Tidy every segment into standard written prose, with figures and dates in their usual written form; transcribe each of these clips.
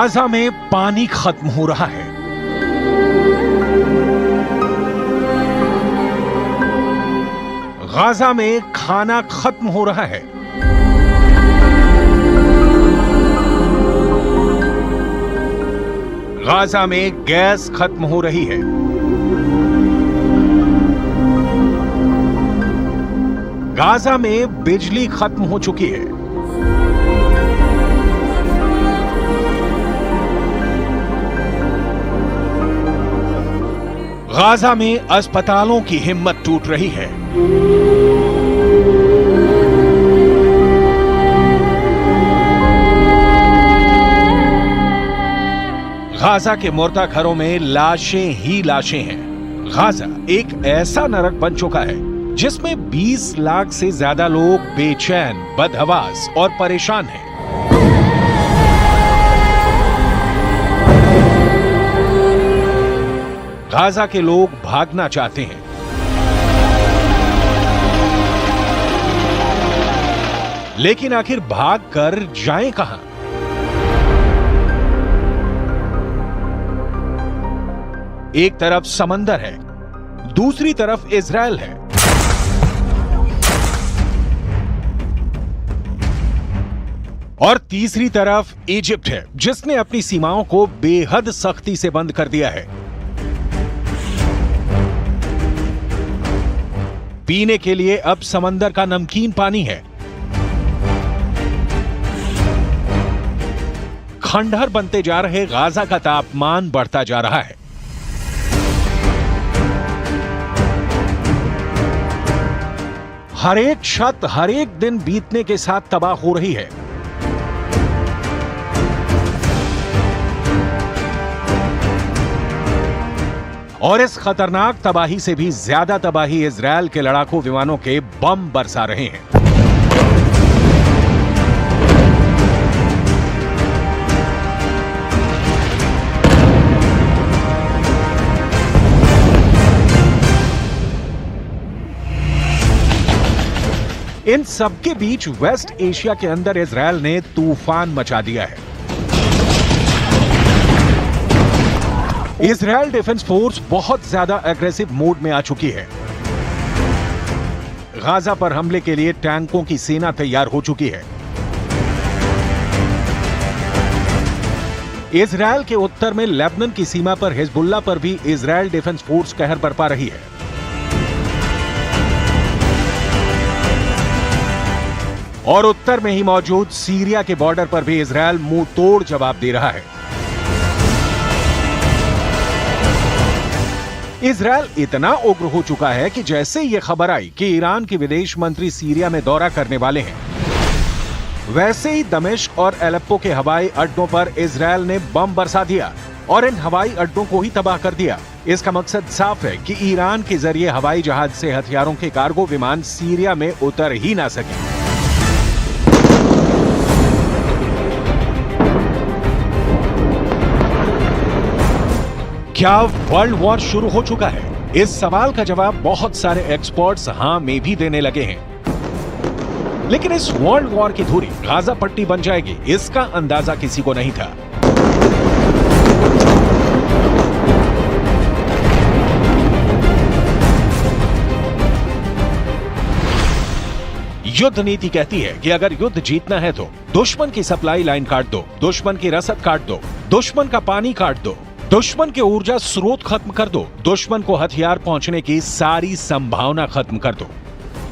Gaza में पानी खत्म हो रहा है। गाजा में खाना खत्म हो रहा है। गाजा में गैस खत्म हो रही है। गाजा में बिजली खत्म हो चुकी है। गाजा में अस्पतालों की हिम्मत टूट रही है। गाजा के मुर्दा घरों में लाशें ही लाशें हैं। गाजा एक ऐसा नरक बन चुका है जिसमें 20 लाख से ज्यादा लोग बेचैन, बदहवास और परेशान हैं। गाजा के लोग भागना चाहते हैं, लेकिन आखिर भाग कर जाएं कहां? एक तरफ समंदर है, दूसरी तरफ इजराइल है। और तीसरी तरफ इजिप्ट है, जिसने अपनी सीमाओं को बेहद सख्ती से बंद कर दिया है। पीने के लिए अब समंदर का नमकीन पानी है। खंडहर बनते जा रहे गाजा का तापमान बढ़ता जा रहा है। हर एक छत हर एक दिन बीतने के साथ तबाह हो रही है। और इस खतरनाक तबाही से भी ज्यादा तबाही इजराइल के लड़ाकू विमानों के बम बरसा रहे हैं। इन सबके बीच वेस्ट एशिया के अंदर इजराइल ने तूफान मचा दिया है। इजराइल डिफेंस फोर्स बहुत ज्यादा एग्रेसिव मोड में आ चुकी है। गाजा पर हमले के लिए टैंकों की सेना तैयार हो चुकी है। इजराइल के उत्तर में लेबनान की सीमा पर हिजबुल्लाह पर भी इजराइल डिफेंस फोर्स कहर बरपा रही है। और उत्तर में ही मौजूद सीरिया के बॉर्डर पर भी इजराइल मुंह तोड़ जवाब दे रहा है। इजराइल इतना उग्र हो चुका है कि जैसे यह खबर आई कि ईरान के विदेश मंत्री सीरिया में दौरा करने वाले हैं, वैसे ही दमिश्क और एलेप्पो के हवाई अड्डों पर इजराइल ने बम बरसा दिया और इन हवाई अड्डों को ही तबाह कर दिया। इसका मकसद साफ है कि ईरान के जरिए हवाई जहाज से हथियारों के कार्गो विमान सीरिया में उतर ही ना सके। क्या वर्ल्ड वॉर शुरू हो चुका है? इस सवाल का जवाब बहुत सारे एक्सपर्ट्स हां में भी देने लगे हैं। लेकिन इस वर्ल्ड वॉर की धुरी गाजा पट्टी बन जाएगी, इसका अंदाजा किसी को नहीं था। युद्ध नीति कहती है कि अगर युद्ध जीतना है तो दुश्मन की सप्लाई लाइन काट दो, दुश्मन की रसद काट दो, दुश्मन का पानी काट दो, दुश्मन के ऊर्जा स्रोत खत्म कर दो, दुश्मन को हथियार पहुंचने की सारी संभावना खत्म कर दो।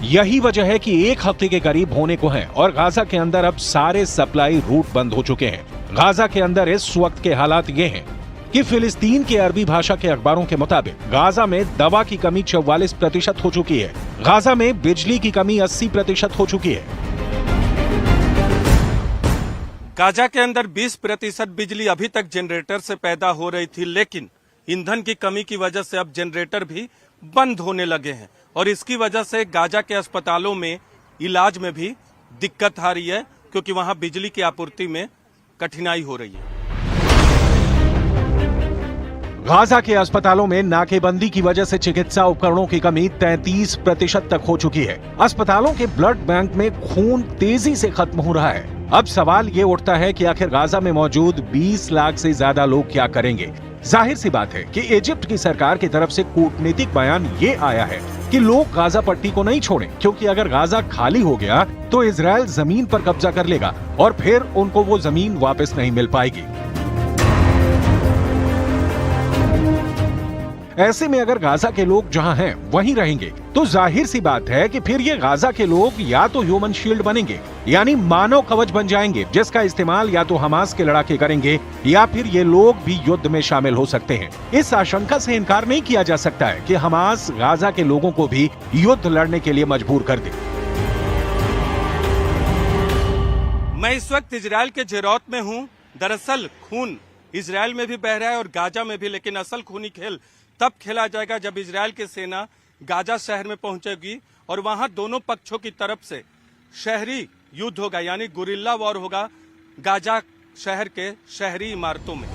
यही वजह है कि एक हफ्ते के करीब होने को है और गाजा के अंदर अब सारे सप्लाई रूट बंद हो चुके हैं। गाजा के अंदर इस वक्त के हालात ये हैं कि फिलिस्तीन के अरबी भाषा के अखबारों के मुताबिक गाजा में दवा की कमी 44% हो चुकी है। गाजा में बिजली की कमी 80% हो चुकी है। गाजा के अंदर 20% बिजली अभी तक जनरेटर से पैदा हो रही थी, लेकिन ईंधन की कमी की वजह से अब जनरेटर भी बंद होने लगे हैं और इसकी वजह से गाजा के अस्पतालों में इलाज में भी दिक्कत आ रही है, क्योंकि वहां बिजली की आपूर्ति में कठिनाई हो रही है। गाजा के अस्पतालों में नाकेबंदी की वजह से चिकित्सा उपकरणों की कमी 33% तक हो चुकी है। अस्पतालों के ब्लड बैंक में खून तेजी से खत्म हो रहा है। अब सवाल ये उठता है कि आखिर गाजा में मौजूद 20 लाख से ज्यादा लोग क्या करेंगे। जाहिर सी बात है कि इजिप्ट की सरकार की तरफ से कूटनीतिक बयान ये आया है कि लोग गाजा पट्टी को नहीं छोड़ें, क्योंकि अगर गाजा खाली हो गया तो इजराइल जमीन पर कब्जा कर लेगा और फिर उनको वो जमीन वापस नहीं मिल पाएगी। ऐसे में अगर गाजा के लोग जहां हैं वहीं रहेंगे तो जाहिर सी बात है कि फिर ये गाजा के लोग या तो ह्यूमन शील्ड बनेंगे, यानी मानव कवच बन जाएंगे, जिसका इस्तेमाल या तो हमास के लड़ाके करेंगे या फिर ये लोग भी युद्ध में शामिल हो सकते हैं। इस आशंका से इनकार नहीं किया जा सकता है कि हमास गाजा के लोगों को भी युद्ध लड़ने के लिए मजबूर कर दे। मैं इस वक्त इजराइल के जेरौत में हूँ। दरअसल खून इजराइल में भी बह रहा है और गाजा में भी, लेकिन असल खूनी खेल तब खेला जाएगा जब इजराइल की सेना गाजा शहर में पहुंचेगी और वहां दोनों पक्षों की तरफ से शहरी युद्ध होगा, यानी गुरिल्ला वॉर होगा गाजा शहर के शहरी इमारतों में।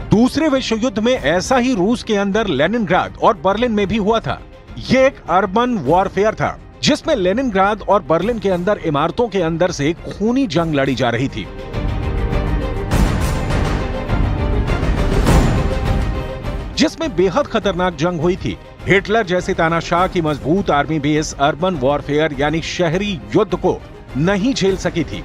दूसरे विश्व युद्ध में ऐसा ही रूस के अंदर लेनिनग्राद और बर्लिन में भी हुआ था। ये एक अर्बन वॉरफेयर था जिसमें लेनिनग्राद और बर्लिन के अंदर इमारतों के अंदर से खूनी जंग लड़ी जा रही थी। जिसमें बेहद खतरनाक जंग हुई थी। हिटलर जैसे तानाशाह की मजबूत आर्मी भी इस अर्बन वॉरफेयर यानी शहरी युद्ध को नहीं झेल सकी थी।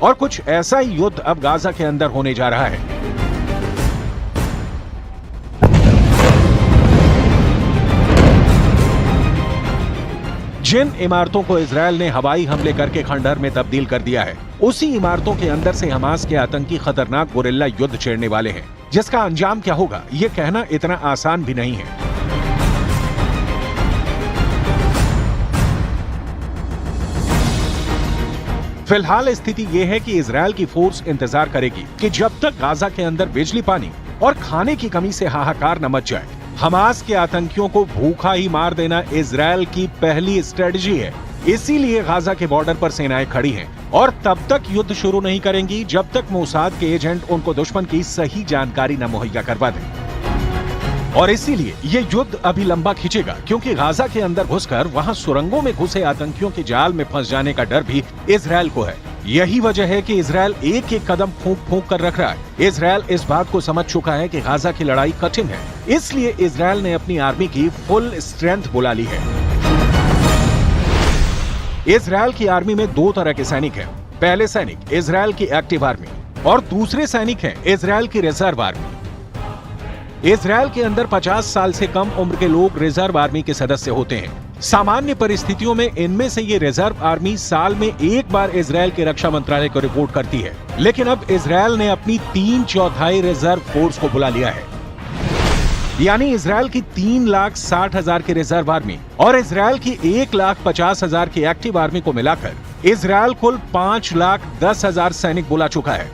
और कुछ ऐसा ही युद्ध अब गाजा के अंदर होने जा रहा है। जिन इमारतों को इजरायल ने हवाई हमले करके खंडहर में तब्दील कर दिया है, उसी इमारतों के अंदर से हमास के आतंकी खतरनाक गुरिल्ला युद्ध छेड़ने वाले हैं, जिसका अंजाम क्या होगा ये कहना इतना आसान भी नहीं है। फिलहाल स्थिति यह है कि इजरायल की फोर्स इंतजार करेगी कि जब तक गाजा के अंदर बिजली, पानी और खाने की कमी से हाहाकार न मच जाए। हमास के आतंकियों को भूखा ही मार देना इजरायल की पहली स्ट्रेटजी है। इसीलिए गाजा के बॉर्डर पर सेनाएं खड़ी हैं और तब तक युद्ध शुरू नहीं करेंगी जब तक मोसाद के एजेंट उनको दुश्मन की सही जानकारी न मुहैया करवा दें। और इसीलिए ये युद्ध अभी लंबा खींचेगा, क्योंकि गाजा के अंदर घुसकर वहां सुरंगों में घुसे आतंकियों के जाल में फंस जाने का डर भी इजरायल को है। यही वजह है कि इजरायल एक एक कदम फूंक फूंक कर रख रहा है। इजरायल इस बात को समझ चुका है कि गाजा की लड़ाई कठिन है, इसलिए इजरायल ने अपनी आर्मी की फुल स्ट्रेंथ बुला ली है। इजरायल की आर्मी में दो तरह के सैनिक हैं। पहले सैनिक इजरायल की एक्टिव आर्मी और दूसरे सैनिक हैं इजरायल की रिजर्व आर्मी। इजरायल के अंदर 50 साल से कम उम्र के लोग रिजर्व आर्मी के सदस्य होते हैं। सामान्य परिस्थितियों में इनमें से ये रिजर्व आर्मी साल में एक बार इजरायल के रक्षा मंत्रालय को रिपोर्ट करती है, लेकिन अब इजरायल ने अपनी 3/4 रिजर्व फोर्स को बुला लिया है। यानी इजरायल की 3,60,000 की रिजर्व आर्मी और इजरायल की 1,50,000 की एक्टिव आर्मी को मिलाकर इजरायल कुल 5,10,000 सैनिक बुला चुका है।